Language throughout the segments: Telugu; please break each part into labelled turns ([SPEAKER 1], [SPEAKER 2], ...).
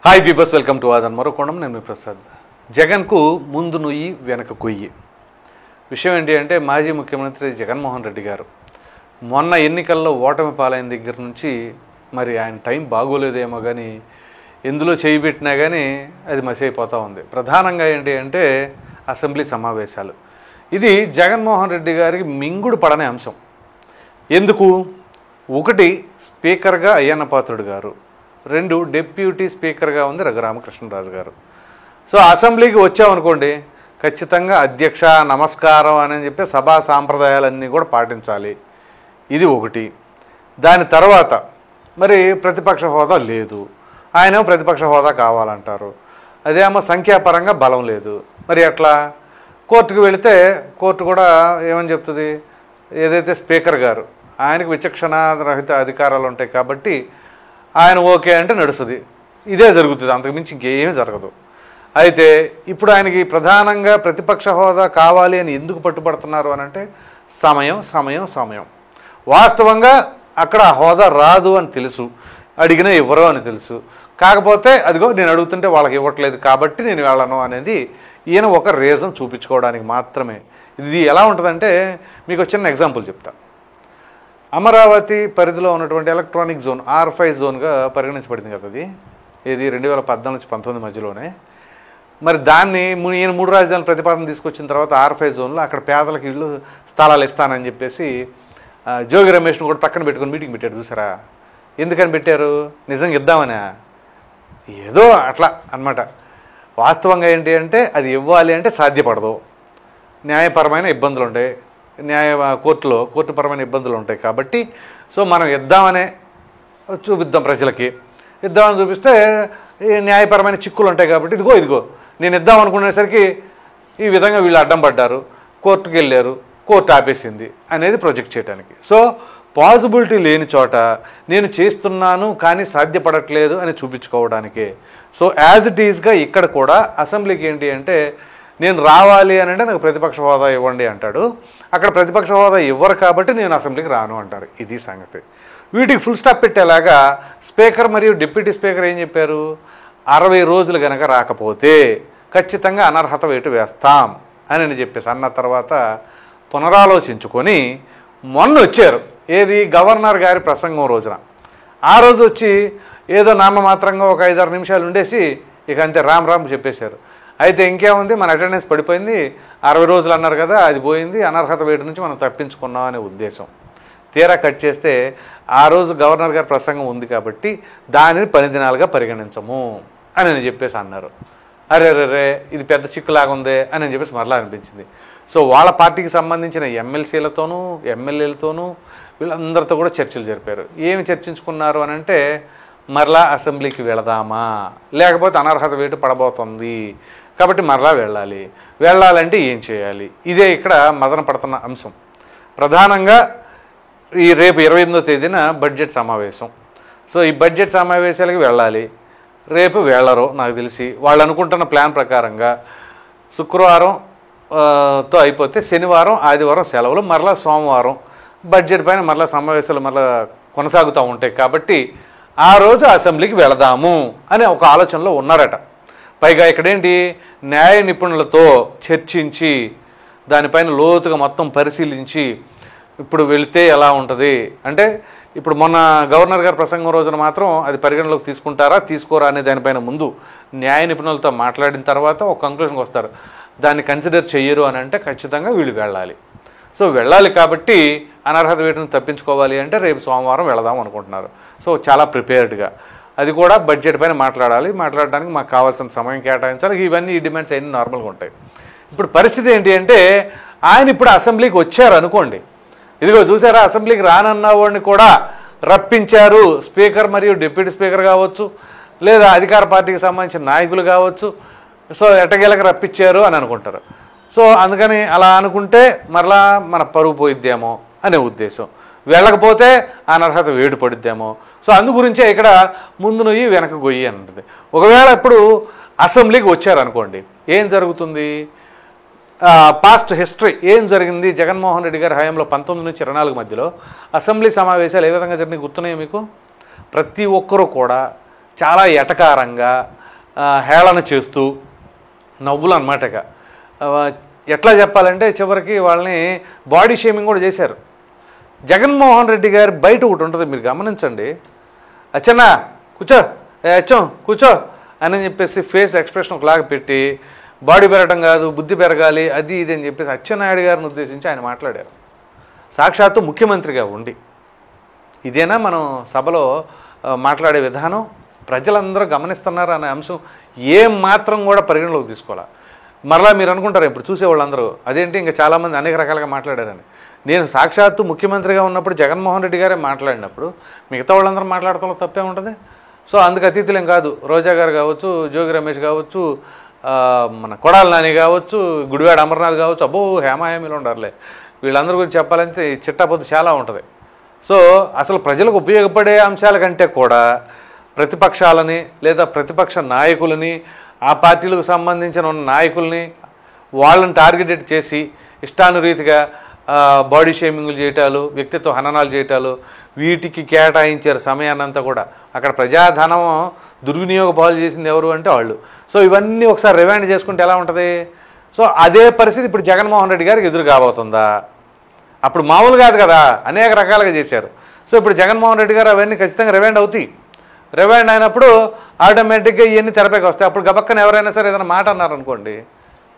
[SPEAKER 1] Hi peepers, welcome to Aadhan మరోకోణం. నేను మీ ప్రసాద్. జగన్కు ముందు నుయ్యి వెనక కొయ్యి. విషయం ఏంటి అంటే, మాజీ ముఖ్యమంత్రి జగన్మోహన్ రెడ్డి గారు మొన్న ఎన్నికల్లో ఓటమి పాలైన దగ్గర నుంచి మరి ఆయన టైం బాగోలేదేమో కానీ ఎందులో చేయి పెట్టినా కానీ అది మసైపోతూ ఉంది. ప్రధానంగా ఏంటి అంటే అసెంబ్లీ సమావేశాలు. ఇది జగన్మోహన్ రెడ్డి గారికి మింగుడు పడని అంశం. ఎందుకు? ఒకటి, స్పీకర్గా అయ్యన్న పాత్రుడు గారు, రెండు, డిప్యూటీ స్పీకర్గా ఉంది రఘురామకృష్ణరాజు గారు. సో అసెంబ్లీకి వచ్చామనుకోండి, ఖచ్చితంగా అధ్యక్ష నమస్కారం అని చెప్పి సభా సాంప్రదాయాలన్నీ కూడా పాటించాలి. ఇది ఒకటి. దాని తర్వాత మరి ప్రతిపక్ష హోదా లేదు, ఆయన ప్రతిపక్ష హోదా కావాలంటారు. అదేమో సంఖ్యాపరంగా బలం లేదు. మరి అట్లా కోర్టుకు వెళితే కోర్టు కూడా ఏమని చెప్తుంది, ఏదైతే స్పీకర్ గారు ఆయనకు విచక్షణ రహిత అధికారాలు ఉంటాయి కాబట్టి ఆయన ఓకే అంటే నడుస్తుంది. ఇదే జరుగుతుంది, అంతకుమించి ఇంకేమీ జరగదు. అయితే ఇప్పుడు ఆయనకి ప్రధానంగా ప్రతిపక్ష హోదా కావాలి అని ఎందుకు పట్టుబడుతున్నారు అని అంటే సమయం సమయం సమయం. వాస్తవంగా అక్కడ హోదా రాదు అని తెలుసు, అడిగినా ఇవ్వరు అని తెలుసు. కాకపోతే అదిగో నేను అడుగుతుంటే వాళ్ళకి ఇవ్వట్లేదు కాబట్టి నేను వెళ్ళను అనేది ఈయన ఒక రీజన్ చూపించుకోవడానికి మాత్రమే. ఇది ఎలా ఉంటుందంటే మీకు చిన్న ఎగ్జాంపుల్ చెప్తా. అమరావతి పరిధిలో ఉన్నటువంటి ఎలక్ట్రానిక్ జోన్ R5 జోన్గా పరిగణించబడింది కదా. అది ఇది 2014 నుంచి 19 మధ్యలోనే. మరి దాన్ని ఈయన 3 రాజధానుల ప్రతిపాదన తీసుకొచ్చిన తర్వాత R5 జోన్లో అక్కడ పేదలకు ఇళ్ళు స్థలాలు ఇస్తానని చెప్పేసి జోగి రమేష్ను కూడా పక్కన పెట్టుకొని మీటింగ్ పెట్టారు. చూసారా? ఎందుకని పెట్టారు? నిజంగా ఇద్దామనే? ఏదో అట్లా అన్నమాట. వాస్తవంగా ఏంటి అంటే అది ఇవ్వాలి అంటే సాధ్యపడదు, న్యాయపరమైన ఇబ్బందులు ఉంటాయి, కోర్టుపరమైన ఇబ్బందులు ఉంటాయి. కాబట్టి సో మనం ఇద్దామనే చూపిద్దాం, ప్రజలకి ఇద్దామని చూపిస్తే న్యాయపరమైన చిక్కులు ఉంటాయి. కాబట్టి ఇదిగో నేను ఇద్దాం అనుకునేసరికి ఈ విధంగా వీళ్ళు అడ్డం పడ్డారు, కోర్టుకు వెళ్ళారు, కోర్టు ఆపేసింది అనేది ప్రొజెక్ట్ చేయడానికి. సో పాసిబిలిటీ లేని చోట నేను చేస్తున్నాను కానీ సాధ్యపడట్లేదు అని చూపించుకోవడానికే. సో యాజ్ ఇట్ ఈజ్గా ఇక్కడ కూడా అసెంబ్లీకి ఏంటి అంటే, నేను రావాలి అని అంటే నాకు ప్రతిపక్ష హోదా ఇవ్వండి అంటాడు. అక్కడ ప్రతిపక్ష హోదా ఇవ్వరు కాబట్టి నేను అసెంబ్లీకి రాను అంటారు. ఇది సంగతి. వీటికి ఫుల్ స్టాప్ పెట్టేలాగా స్పీకర్ మరియు డిప్యూటీ స్పీకర్ ఏం చెప్పారు, 60 రోజులు కనుక రాకపోతే ఖచ్చితంగా అనర్హత వేటు వేస్తాం అని చెప్పేసి అన్న తర్వాత పునరాలోచించుకొని మొన్న వచ్చారు. ఏది? గవర్నర్ గారి ప్రసంగం రోజున. ఆ రోజు వచ్చి ఏదో నామమాత్రంగా ఒక 5-6 నిమిషాలు ఉండేసి ఇక అంతే రామ్ చెప్పేశారు. అయితే ఇంకేముంది, మన అటెండెన్స్ పడిపోయింది, 60 రోజులు అన్నారు కదా, అది పోయింది, అనర్హత వేటు నుంచి మనం తప్పించుకున్నాం అనే ఉద్దేశం. తీరా కట్ చేస్తే ఆ రోజు గవర్నర్ గారి ప్రసంగం ఉంది కాబట్టి దానిని 10 దినాలుగా పరిగణించము అని చెప్పేసి అన్నారు. అరే ఇది పెద్ద చిక్కులాగా ఉందే అని చెప్పేసి మరలా అనిపించింది. సో వాళ్ళ పార్టీకి సంబంధించిన ఎమ్మెల్సీలతోనూ ఎమ్మెల్యేలతోనూ వీళ్ళందరితో కూడా చర్చలు జరిపారు. ఏమి చర్చించుకున్నారు అని అంటే, మరలా అసెంబ్లీకి వెళదామా, లేకపోతే అనర్హత వేటు పడబోతుంది కాబట్టి మరలా వెళ్ళాలంటే ఏం చేయాలి? ఇదే ఇక్కడ మదన పడుతున్న అంశం. ప్రధానంగా ఈ రేపు 28వ తేదీన బడ్జెట్ సమావేశం. సో ఈ బడ్జెట్ సమావేశాలకి వెళ్ళాలి. రేపు వెళ్ళరు నాకు తెలిసి. వాళ్ళు అనుకుంటున్న ప్లాన్ ప్రకారంగా శుక్రవారంతో అయిపోతే శనివారం ఆదివారం సెలవులు, మరలా సోమవారం బడ్జెట్ పైన మరలా సమావేశాలు మరలా కొనసాగుతూ ఉంటాయి. కాబట్టి ఆ రోజు అసెంబ్లీకి వెళదాము అనే ఒక ఆలోచనలో ఉన్నారట. పైగా ఇక్కడేంటి, న్యాయ నిపుణులతో చర్చించి దానిపైన లోతుగా మొత్తం పరిశీలించి ఇప్పుడు వెళితే ఎలా ఉంటుంది అంటే, ఇప్పుడు మొన్న గవర్నర్ గారి ప్రసంగం రోజున మాత్రం అది పరిగణలోకి తీసుకుంటారా తీసుకోరా అనే దానిపైన ముందు న్యాయ నిపుణులతో మాట్లాడిన తర్వాత ఒక కంక్లూషన్కి వస్తారు. దాన్ని కన్సిడర్ చెయ్యరు అని అంటే ఖచ్చితంగా వీళ్ళు వెళ్ళాలి. సో వెళ్ళాలి కాబట్టి అనర్హత వేటును తప్పించుకోవాలి అంటే రేపు సోమవారం వెళదాం అనుకుంటున్నారు. సో చాలా ప్రిపేర్డ్గా, అది కూడా బడ్జెట్ పైన మాట్లాడడానికి మాకు కావాల్సిన సమయం కేటాయించాలి. ఇవన్నీ ఈ డిమాండ్స్ అన్నీ నార్మల్గా ఉంటాయి. ఇప్పుడు పరిస్థితి ఏంటి అంటే, ఆయన ఇప్పుడు అసెంబ్లీకి వచ్చారు అనుకోండి, ఇదిగో చూసారా అసెంబ్లీకి రానన్న వాడిని కూడా రప్పించారు. స్పీకర్ మరియు డిప్యూటీ స్పీకర్ కావచ్చు, లేదా అధికార పార్టీకి సంబంధించిన నాయకులు కావచ్చు. సో ఎట్టగేలకు రప్పించారు అని అనుకుంటారు. సో అందుకని అలా అనుకుంటే మరలా మన పరువు పోయిద్దేమో అనే ఉద్దేశం. వెళ్ళకపోతే అనర్హత వేటు పడిద్దేమో. సో అందు గురించే ఇక్కడ ముందు నుయ్యి వెనక గొయ్యి అని ఉంటుంది. ఒకవేళ ఇప్పుడు అసెంబ్లీకి వచ్చారనుకోండి, ఏం జరుగుతుంది? పాస్ట్ హిస్టరీ ఏం జరిగింది జగన్మోహన్ రెడ్డి గారి హయాంలో 19 నుంచి 24 మధ్యలో అసెంబ్లీ సమావేశాలు ఏ విధంగా జరిగినాయి గుర్తున్నాయో మీకు? ప్రతి ఒక్కరూ కూడా చాలా ఎటకారంగా హేళన చేస్తూ నవ్వులు అనమాట. ఇక ఎట్లా చెప్పాలంటే చివరికి వాళ్ళని బాడీ షేమింగ్ కూడా చేశారు. జగన్మోహన్ రెడ్డి గారి బయట ఒకటి ఉంటుంది, మీరు గమనించండి. అచ్చన్నా కూర్చో, అచ్చం కూర్చో అని చెప్పేసి ఫేస్ ఎక్స్ప్రెషన్ ఒకలాగా పెట్టి బాడీ పెరగడం కాదు బుద్ధి పెరగాలి అది ఇది అని చెప్పేసి అచ్చెన్నాయుడు గారిని ఉద్దేశించి ఆయన మాట్లాడారు. సాక్షాత్తు ముఖ్యమంత్రిగా ఉండి ఇదేనా మనం సభలో మాట్లాడే విధానం? ప్రజలందరూ గమనిస్తున్నారు అనే అంశం ఏం మాత్రం కూడా పరిగణలోకి తీసుకోవాలి. మరలా మీరు అనుకుంటారు ఇప్పుడు చూసేవాళ్ళందరూ అదేంటి ఇంకా చాలామంది అనేక రకాలుగా మాట్లాడారని. నేను సాక్షాత్తు ముఖ్యమంత్రిగా ఉన్నప్పుడు జగన్మోహన్ రెడ్డి గారే మాట్లాడినప్పుడు మిగతా వాళ్ళందరూ మాట్లాడటంలో తప్పే ఉంటుంది. సో అందుకు అతిథులేం కాదు, రోజా గారు కావచ్చు, జోగి రమేష్ కావచ్చు, మన కొడాలి నాని కావచ్చు, గుడివాడ అమర్నాథ్ కావచ్చు, అబ్బో హేమాహేమీలు ఉండారులే. వీళ్ళందరి గురించి చెప్పాలంటే చిట్టపొద్దు చాలా ఉంటుంది. సో అసలు ప్రజలకు ఉపయోగపడే అంశాల కంటే కూడా ప్రతిపక్షాలని లేదా ప్రతిపక్ష నాయకులని ఆ పార్టీలకు సంబంధించిన నాయకుల్ని వాళ్ళని టార్గెటెడ్ చేసి ఇష్టానురీతిగా బాడీ షేమింగ్లు చేయటాలు, వ్యక్తిత్వ హననాలు చేయటాలు, వీటికి కేటాయించారు సమయాన్నంతా కూడా. అక్కడ ప్రజాధనం దుర్వినియోగ పాలు చేసింది ఎవరు అంటే వాళ్ళు. సో ఇవన్నీ ఒకసారి రివైండ్ చేసుకుంటే ఎలా ఉంటుంది? సో అదే పరిస్థితి ఇప్పుడు జగన్మోహన్ రెడ్డి గారికి ఎదురు కాబోతుందా? అప్పుడు మామూలు కాదు కదా, అనేక రకాలుగా చేశారు. సో ఇప్పుడు జగన్మోహన్ రెడ్డి గారు అవన్నీ ఖచ్చితంగా రివైండ్ అవుతాయి. రివైండ్ అయినప్పుడు ఆటోమేటిక్గా ఇవన్నీ తెరపైకి వస్తాయి. అప్పుడు గబక్కన ఎవరైనా సరే ఏదైనా మాట అన్నారనుకోండి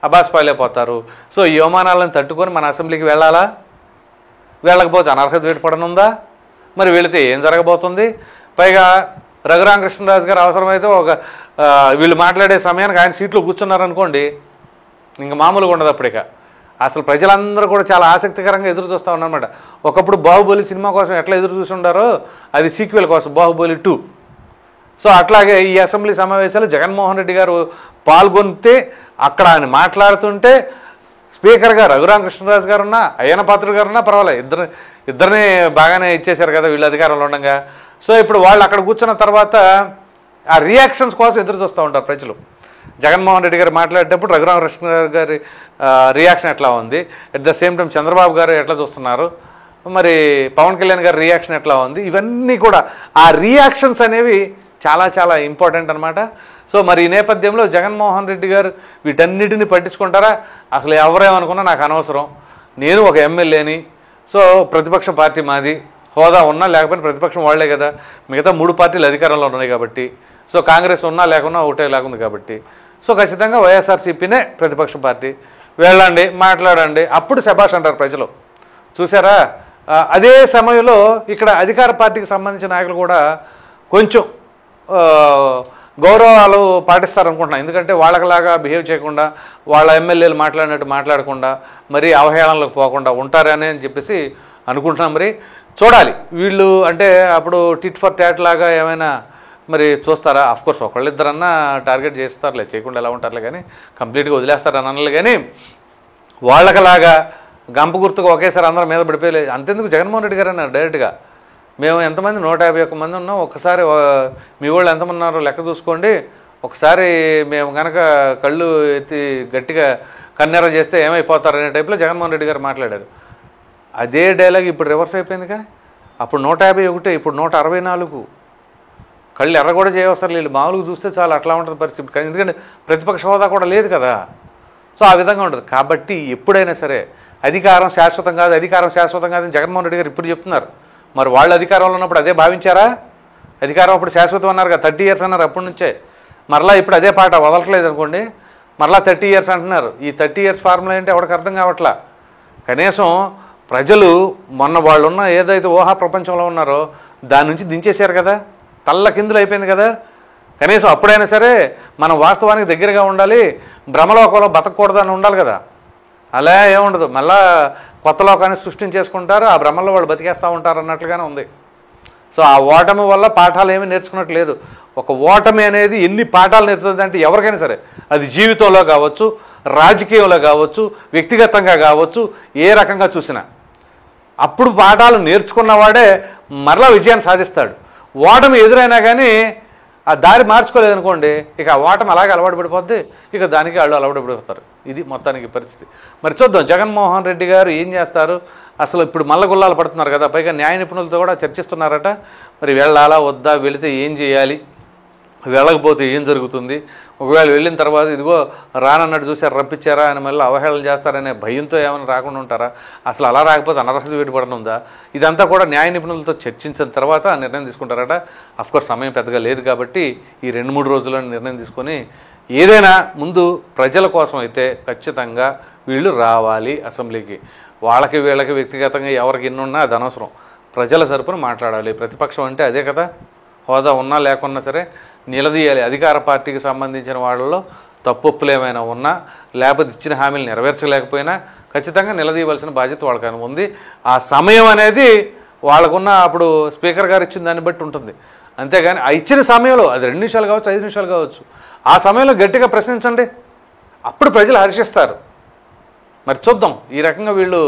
[SPEAKER 1] అబాస్ పాలైపోతారు. సో ఈ అవమానాలను తట్టుకొని మన అసెంబ్లీకి వెళ్ళాలా? వెళ్ళకపోతే అనర్హత వేటు పడనుందా? మరి వెళితే ఏం జరగబోతుంది? పైగా రఘురామకృష్ణరాజు గారు అవసరమైతే వీళ్ళు మాట్లాడే సమయానికి ఆయన సీట్లో కూర్చున్నారనుకోండి ఇంకా మామూలుగా ఉండదు. అప్పటిక అసలు ప్రజలందరూ కూడా చాలా ఆసక్తికరంగా ఎదురు చూస్తూ ఉన్నారన్నమాట. ఒకప్పుడు బాహుబలి సినిమా కోసం ఎట్లా ఎదురు చూసి ఉండారో అది సీక్వెల్ కోసం బాహుబలి 2. సో అట్లాగే ఈ అసెంబ్లీ సమావేశాలు జగన్మోహన్ రెడ్డి గారు పాల్గొంటే అక్కడ ఆయన మాట్లాడుతుంటే స్పీకర్గా రఘురామకృష్ణరాజు గారు ఉన్నా అయ్యన పాత్రుడు గారు ఉన్నా పర్వాలేదు, ఇద్దరిని బాగానే ఇచ్చేశారు కదా వీళ్ళు అధికారంలో ఉండగా. సో ఇప్పుడు వాళ్ళు అక్కడ కూర్చున్న తర్వాత ఆ రియాక్షన్స్ కోసం ఎదురు చూస్తూ ఉంటారు ప్రజలు. జగన్మోహన్ రెడ్డి గారు మాట్లాడేటప్పుడు రఘురామకృష్ణరాజు గారి రియాక్షన్ ఎట్లా ఉంది, at the same time Chandrababu గారు ఎట్లా చూస్తున్నారు, మరి పవన్ కళ్యాణ్ గారి రియాక్షన్ ఎట్లా ఉంది, ఇవన్నీ కూడా ఆ రియాక్షన్స్ అనేవి చాలా చాలా ఇంపార్టెంట్ అనమాట. సో మరి ఈ నేపథ్యంలో జగన్మోహన్ రెడ్డి గారు వీటన్నిటిని పట్టించుకుంటారా? అసలు ఎవరేమనుకున్నా నాకు అనవసరం, నేను ఒక ఎమ్మెల్యేని, సో ప్రతిపక్ష పార్టీ మాది, హోదా ఉన్నా లేకపోయినా ప్రతిపక్షం వాళ్లే కదా, మిగతా 3 పార్టీలు అధికారంలో ఉన్నాయి కాబట్టి, సో కాంగ్రెస్ ఉన్నా లేకున్నా ఒకటే లాగుంది కాబట్టి, సో ఖచ్చితంగా వైఎస్ఆర్సీపీనే ప్రతిపక్ష పార్టీ, వెళ్ళండి మాట్లాడండి, అప్పుడు శభాష్ అంటారు ప్రజలు. చూసారా? అదే సమయంలో ఇక్కడ అధికార పార్టీకి సంబంధించిన నాయకులు కూడా కొంచెం గౌరవాలు పాటిస్తారనుకుంటున్నాను. ఎందుకంటే వాళ్ళకిలాగా బిహేవ్ చేయకుండా, వాళ్ళ ఎమ్మెల్యేలు మాట్లాడినట్టు మాట్లాడకుండా, మరీ అవహేళనలకు పోకుండా ఉంటారని చెప్పేసి అనుకుంటున్నాం. మరి చూడాలి వీళ్ళు అంటే అప్పుడు టిట్ ఫర్ ట్యాట్ లాగా ఏమైనా మరి చూస్తారా? అఫ్కోర్స్ ఒకళ్ళిద్దరన్నా టార్గెట్ చేస్తారులే, చేయకుండా ఎలా ఉంటారులే, కానీ కంప్లీట్గా వదిలేస్తారు అని అనలే. కానీ వాళ్ళకలాగా గంప గుర్తుగా ఒకేసారి అందరం మీద పడిపోయలేదు. అంతెందుకు జగన్మోహన్ రెడ్డి గారు అన్నారు డైరెక్ట్గా, మేము ఎంతమంది 151 మంది ఉన్నాం, ఒకసారి మీ వాళ్ళు ఎంతమంది ఉన్నారో లెక్క చూసుకోండి, ఒకసారి మేము కనుక కళ్ళు ఎత్తి గట్టిగా కన్నెర చేస్తే ఏమైపోతారు అనే టైప్లో జగన్మోహన్ రెడ్డి గారు మాట్లాడారు. అదే డైలాగ్ ఇప్పుడు రివర్స్ అయిపోయిందిగా. అప్పుడు 151, ఇప్పుడు 164. కళ్ళు ఎర్ర కూడా చేయవసరం లేదు, మామూలుగా చూస్తే చాలా అట్లా ఉంటుంది పరిస్థితి. ఎందుకంటే ప్రతిపక్ష హోదా కూడా లేదు కదా. సో ఆ విధంగా ఉంటుంది. కాబట్టి ఎప్పుడైనా సరే అధికారం శాశ్వతం కాదు, అధికారం శాశ్వతం కాదని జగన్మోహన్ రెడ్డి గారు ఇప్పుడు చెప్తున్నారు. మరి వాళ్ళు అధికారంలో ఉన్నప్పుడు అదే భావించారా? అధికారం అప్పుడు శాశ్వతం అన్నారు కదా, 30 years అన్నారు అప్పటి నుంచే. మరలా ఇప్పుడు అదే పాట వదలట్లేదు అనుకోండి, మరలా 30 years అంటున్నారు. ఈ 30 years ఫార్ములా ఏంటి ఎవరికి అర్థం కావట్లా. కనీసం ప్రజలు మొన్న వాళ్ళు ఉన్న ఏదైతే ఊహా ప్రపంచంలో ఉన్నారో దాని నుంచి దించేశారు కదా, తల్ల కిందులు అయిపోయింది కదా. కనీసం అప్పుడైనా సరే మనం వాస్తవానికి దగ్గరగా ఉండాలి, భ్రమలోకంలో బతకూడదని ఉండాలి కదా. అలా ఏముండదు, మళ్ళా కొత్త లోకాన్ని సృష్టించేసుకుంటారు, ఆ భ్రమలో వాళ్ళు బతికేస్తూ ఉంటారు అన్నట్లుగానే ఉంది. సో ఆ ఓటమి వల్ల పాఠాలు ఏమీ నేర్చుకున్నట్టు లేదు. ఒక ఓటమి అనేది ఎన్ని పాఠాలు నేర్పుతుంది అంటే ఎవరికైనా సరే, అది జీవితంలో కావచ్చు, రాజకీయంలో కావచ్చు, వ్యక్తిగతంగా కావచ్చు, ఏ రకంగా చూసినా అప్పుడు పాఠాలు నేర్చుకున్నవాడే మరలా విజయాన్ని సాధిస్తాడు. ఓటమి ఎదురైనా కానీ ఆ దారి మార్చుకోలేదనుకోండి, ఇక ఆ ఓటమి అలాగే అలవాటు పడిపోద్ది, ఇక దానికి వాళ్ళు అలవాటు పడిపోతారు. ఇది మొత్తానికి పరిస్థితి. మరి చూద్దాం జగన్మోహన్ రెడ్డి గారు ఏం చేస్తారు. అసలు ఇప్పుడు మల్లగుల్లాలు పడుతున్నారు కదా, పైగా న్యాయ నిపుణులతో కూడా చర్చిస్తున్నారట. మరి వెళ్ళాలా వద్దా, వెళితే ఏం చేయాలి, వెళ్ళకపోతే ఏం జరుగుతుంది, ఒకవేళ వెళ్ళిన తర్వాత ఇదిగో రానన్నట్టు చూసారు రప్పించారా అని మళ్ళీ అవహేళన చేస్తారనే భయంతో ఏమైనా రాకుండా ఉంటారా, అసలు అలా రాకపోతే అనర్హత వేటుపడడం ఉందా, ఇదంతా కూడా న్యాయ నిపుణులతో చర్చించిన తర్వాత నిర్ణయం తీసుకుంటారట. అఫ్కోర్స్ సమయం పెద్దగా లేదు కాబట్టి ఈ 2-3 రోజుల్లో నిర్ణయం తీసుకొని ఏదైనా ముందు ప్రజల కోసం అయితే ఖచ్చితంగా వీళ్ళు రావాలి అసెంబ్లీకి. వాళ్ళకి వీళ్ళకి వ్యక్తిగతంగా ఎవరికి ఎన్నున్నా అది అనవసరం, ప్రజల తరపున మాట్లాడాలి. ప్రతిపక్షం అంటే అదే కదా, హోదా ఉన్నా లేకున్నా సరే నిలదీయాలి. అధికార పార్టీకి సంబంధించిన వాళ్ళలో తప్పొప్పులు ఏమైనా ఉన్నా లేకపోతే ఇచ్చిన హామీలు నెరవేర్చలేకపోయినా ఖచ్చితంగా నిలదీయవలసిన బాధ్యత వాళ్ళకైనా ఉంది. ఆ సమయం అనేది వాళ్ళకున్న అప్పుడు స్పీకర్ గారు ఇచ్చిన దాన్ని బట్టి ఉంటుంది. అంతేగాని ఆ ఇచ్చిన సమయంలో అది 2 నిమిషాలు కావచ్చు, 5 నిమిషాలు కావచ్చు, ఆ సమయంలో గట్టిగా ప్రశ్నించండి, అప్పుడు ప్రజలు హర్షిస్తారు. మరి చూద్దాం ఈ రకంగా వీళ్ళు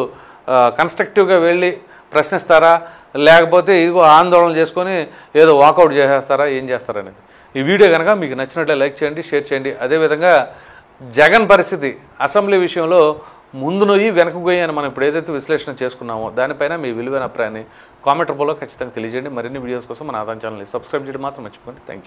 [SPEAKER 1] కన్స్ట్రక్టివ్గా వెళ్ళి ప్రశ్నిస్తారా, లేకపోతే ఇదిగో ఆందోళన చేసుకొని ఏదో వాకౌట్ చేసేస్తారా, ఏం చేస్తారనేది. ఈ వీడియో కనుక మీకు నచ్చినట్లే లైక్ చేయండి, షేర్ చేయండి. అదేవిధంగా జగన్ పరిస్థితి అసెంబ్లీ విషయంలో ముందు నొయ్యి వెనక గొయ్యి అని మనం ఇప్పుడు ఏదైతే విశ్లేషణ చేసుకున్నామో దానిపైన మీ విలువైన అభిప్రాయాన్ని కామెంట్ రూపంలో ఖచ్చితంగా తెలియజేయండి. మరిన్ని వీడియోస్ కోసం మన ఆదాన్ ఛానల్ని సబ్స్క్రైబ్ చేయడం మాత్రం మర్చిపోండి. Thank you.